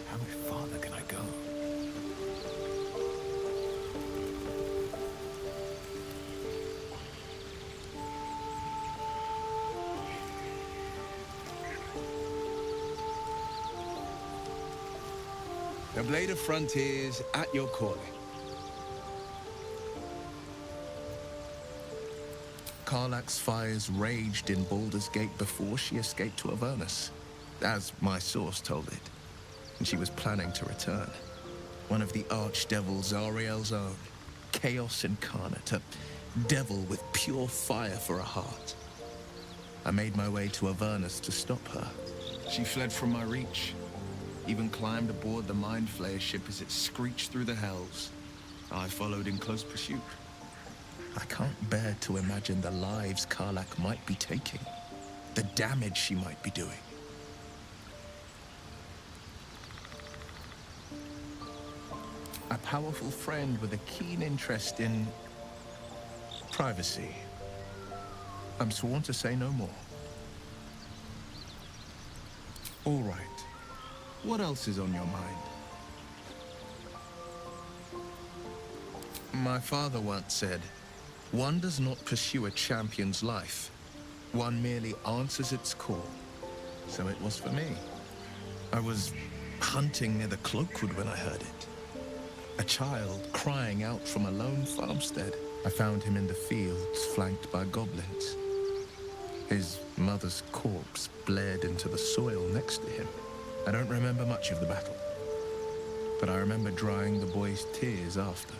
How much farther can I go? The Blade of Frontiers at your calling. Karlach's fires raged in Baldur's Gate before she escaped to Avernus, as my source told it, and she was planning to return. One of the archdevils Zariel's own, chaos incarnate, a devil with pure fire for a heart. I made my way to Avernus to stop her. She fled from my reach, even climbed aboard the Mind Flayer ship as it screeched through the hells. I followed in close pursuit. I can't bear to imagine the lives Karlach might be taking, the damage she might be doing. A powerful friend with a keen interest in privacy. I'm sworn to say no more. All right. What else is on your mind? My father once said, one does not pursue a champion's life. One merely answers its call. So it was for me. I was hunting near the Cloakwood when I heard it. A child crying out from a lone farmstead. I found him in the fields, flanked by goblins. His mother's corpse bled into the soil next to him. I don't remember much of the battle, but I remember drying the boy's tears after.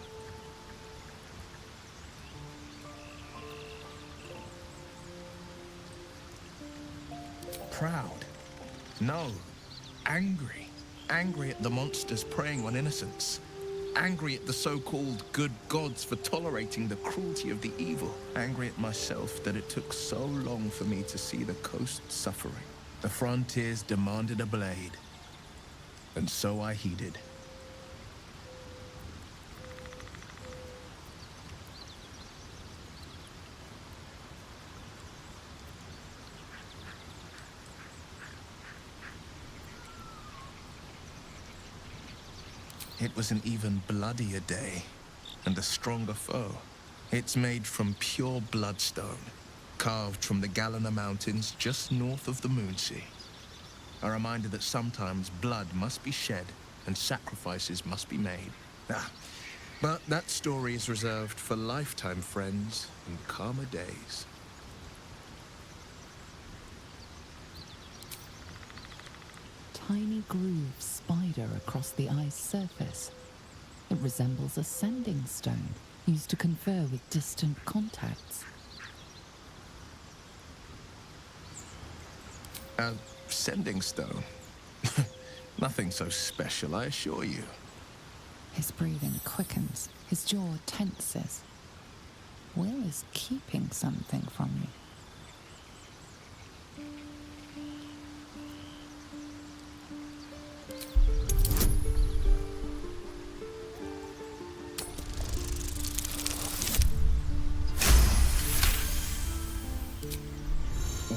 Proud? No. Angry. Angry at the monsters preying on innocents. Angry at the so-called good gods for tolerating the cruelty of the evil. Angry at myself that it took so long for me to see the coast suffering. The frontiers demanded a blade, and so I heeded. It was an even bloodier day, and a stronger foe. It's made from pure bloodstone, carved from the Galena Mountains just north of the Moonsea. A reminder that sometimes blood must be shed and sacrifices must be made. But that story is reserved for lifetime friends and calmer days. Tiny grooves spider across the eye's surface. It resembles a sending stone used to confer with distant contacts. A sending stone? Nothing so special, I assure you. His breathing quickens, his jaw tenses. Will is keeping something from you.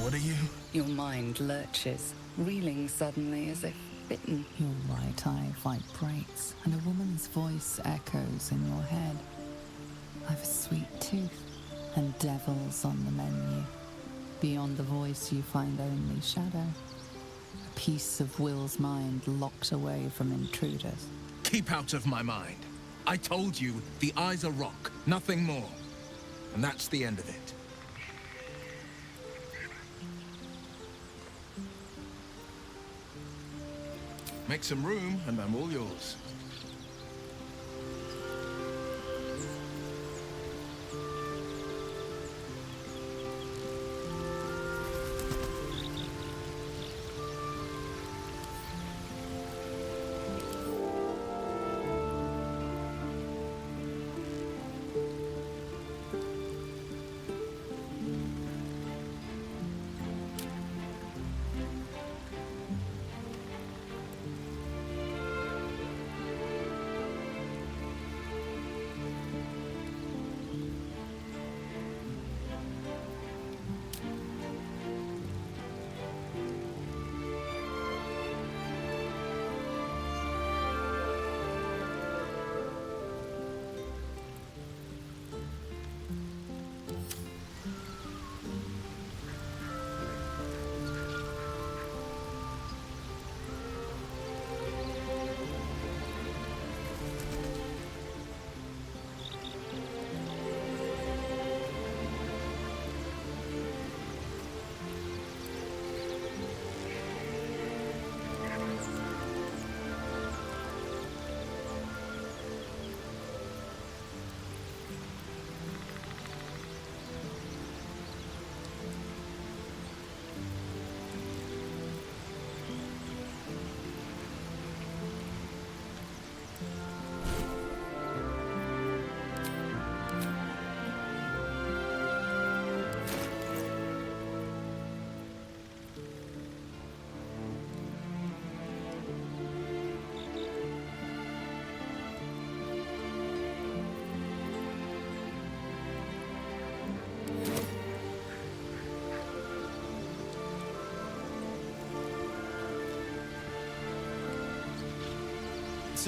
What are you? Your mind lurches, reeling suddenly as if bitten. Your right eye vibrates, and a woman's voice echoes in your head. I've a sweet tooth, and devils on the menu. Beyond the voice you find only shadow. A piece of Will's mind locked away from intruders. Keep out of my mind. I told you, the eye's a rock, nothing more. And that's the end of it. Make some room, and I'm all yours.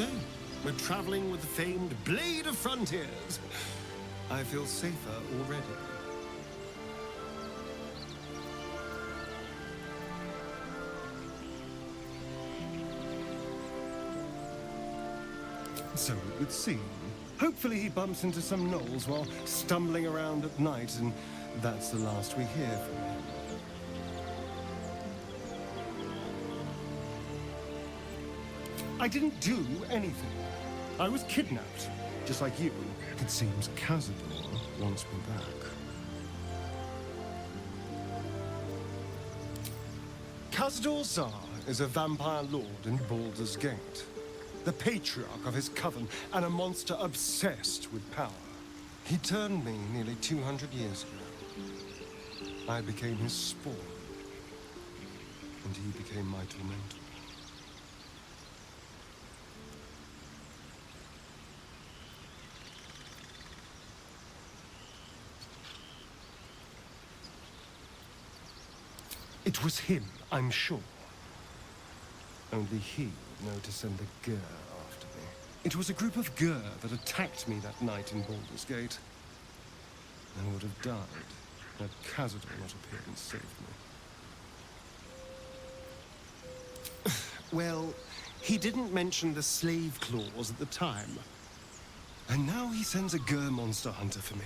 So, we're traveling with the famed Blade of Frontiers. I feel safer already. So it would seem. Hopefully he bumps into some gnolls while stumbling around at night, and that's the last we hear from him. I didn't do anything. I was kidnapped, just like you. It seems Cazador wants me back. Cazador Zar is a vampire lord in Baldur's Gate. The patriarch of his coven, and a monster obsessed with power. He turned me nearly 200 years ago. I became his spawn, and he became my tormentor. It was him, I'm sure. Only he would know to send a Gur after me. It was a group of Gur that attacked me that night in Baldur's Gate. I would have died had Cazador not appeared and saved me. Well, he didn't mention the slave clause at the time. And now he sends a Gur monster hunter for me.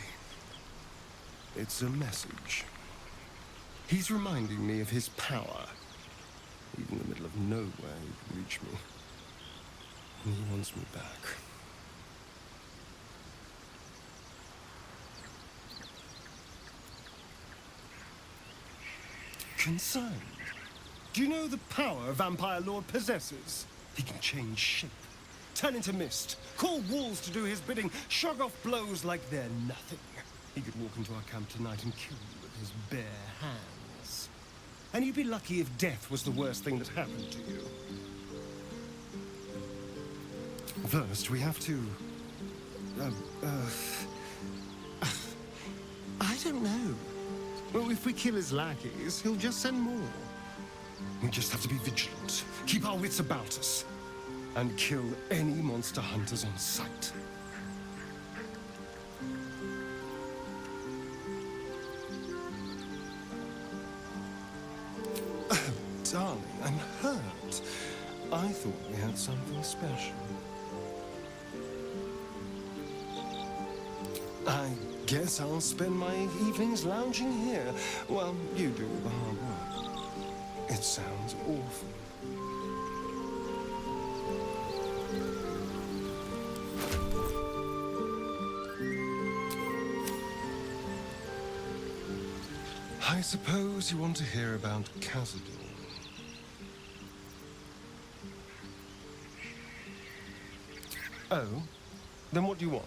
It's a message. He's reminding me of his power. Even in the middle of nowhere, he can reach me. And he wants me back. Concerned? Do you know the power a vampire lord possesses? He can change shape, turn into mist, call walls to do his bidding, shrug off blows like they're nothing. He could walk into our camp tonight and kill you with his bare hands. And you'd be lucky if death was the worst thing that happened to you. First, we have to... I don't know. Well, if we kill his lackeys, he'll just send more. We just have to be vigilant, keep our wits about us, and kill any monster hunters on sight. Darling, I'm hurt. I thought we had something special. I guess I'll spend my evenings lounging here while you do all the hard work. It sounds awful. I suppose you want to hear about Cazador. Oh? Then what do you want?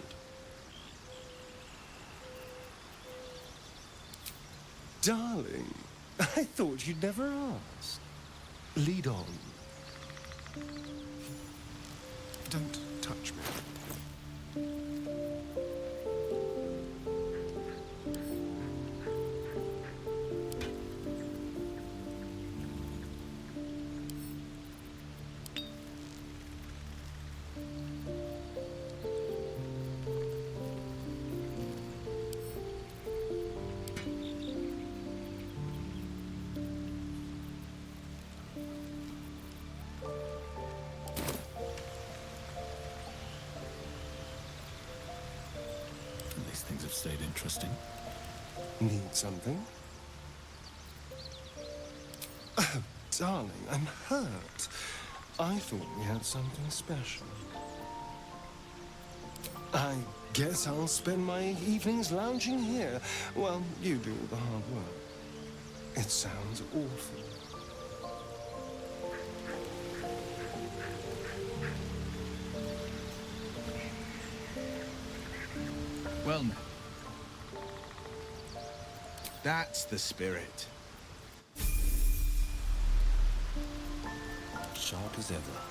Darling, I thought you'd never ask. Lead on. Don't touch me. Things have stayed interesting. Need something? Oh, darling, I'm hurt. I thought we had something special. I guess I'll spend my evenings lounging here while you do all the hard work. It sounds awful. Well, now. That's the spirit. Sharp as ever.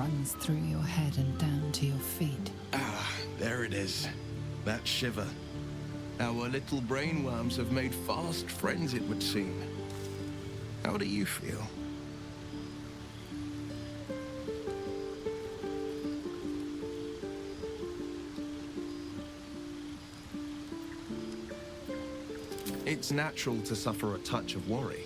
runs through your head and down to your feet. Ah, there it is. That shiver. Our little brainworms have made fast friends, it would seem. How do you feel? It's natural to suffer a touch of worry,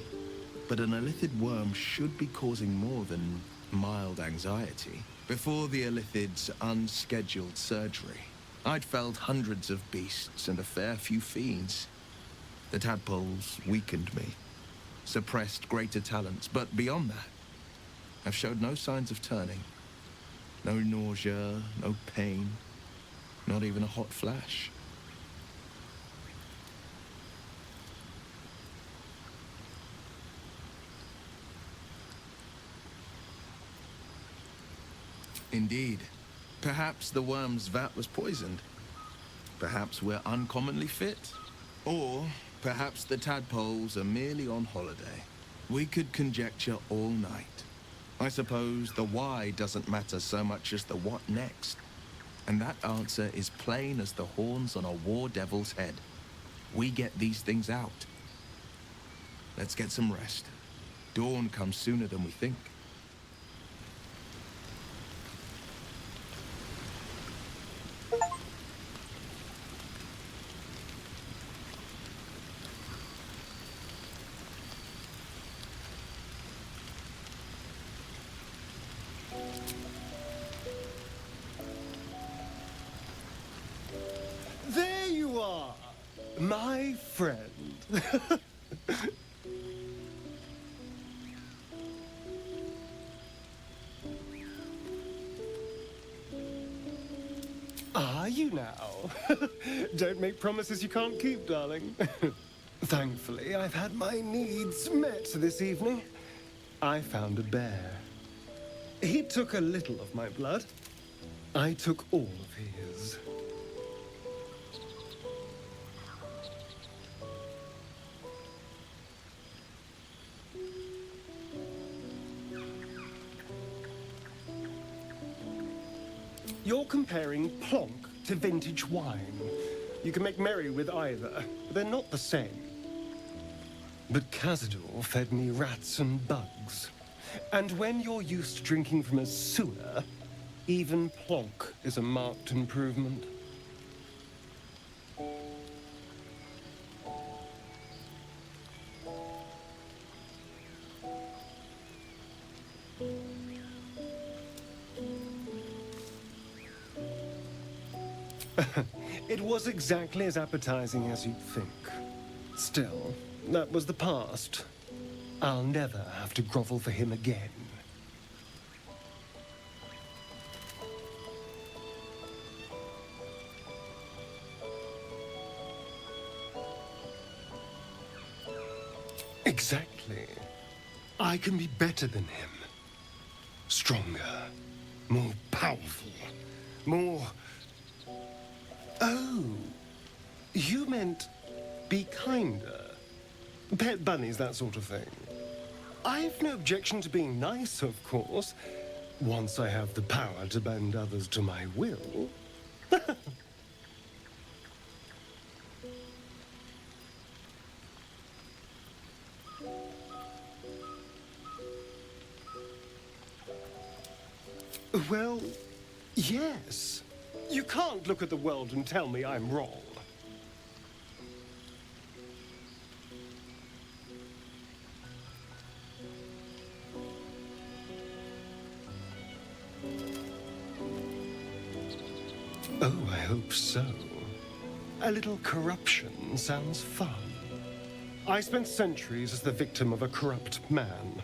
but an elithid worm should be causing more than mild anxiety. Before the elithid's unscheduled surgery, I'd felled hundreds of beasts and a fair few fiends. The tadpoles weakened me, suppressed greater talents, but beyond that, I've showed no signs of turning. No nausea, no pain, not even a hot flash. Indeed. Perhaps the worm's vat was poisoned. Perhaps we're uncommonly fit. Or perhaps the tadpoles are merely on holiday. We could conjecture all night. I suppose the why doesn't matter so much as the what next. And that answer is plain as the horns on a war devil's head. We get these things out. Let's get some rest. Dawn comes sooner than we think. There you are, my friend. Are you now? Don't make promises you can't keep, darling. Thankfully, I've had my needs met this evening. I found a bear. He took a little of my blood. I took all of his. You're comparing plonk to vintage wine. You can make merry with either, but they're not the same. But Cazador fed me rats and bugs. And when you're used to drinking from a sewer, even plonk is a marked improvement. It was exactly as appetizing as you'd think. Still, that was the past. I'll never have to grovel for him again. Exactly. I can be better than him. Stronger. More powerful. More... Oh, you meant be kinder. Pet bunnies, that sort of thing. I've no objection to being nice, of course, once I have the power to bend others to my will. Well, yes. You can't look at the world and tell me I'm wrong. Oh, I hope so. A little corruption sounds fun. I spent centuries as the victim of a corrupt man.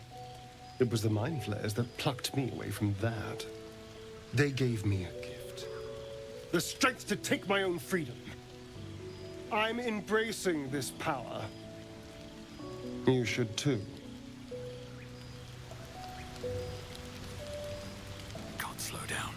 It was the mind flayers that plucked me away from that. They gave me a gift. The strength to take my own freedom. I'm embracing this power. You should too. Can't slow down.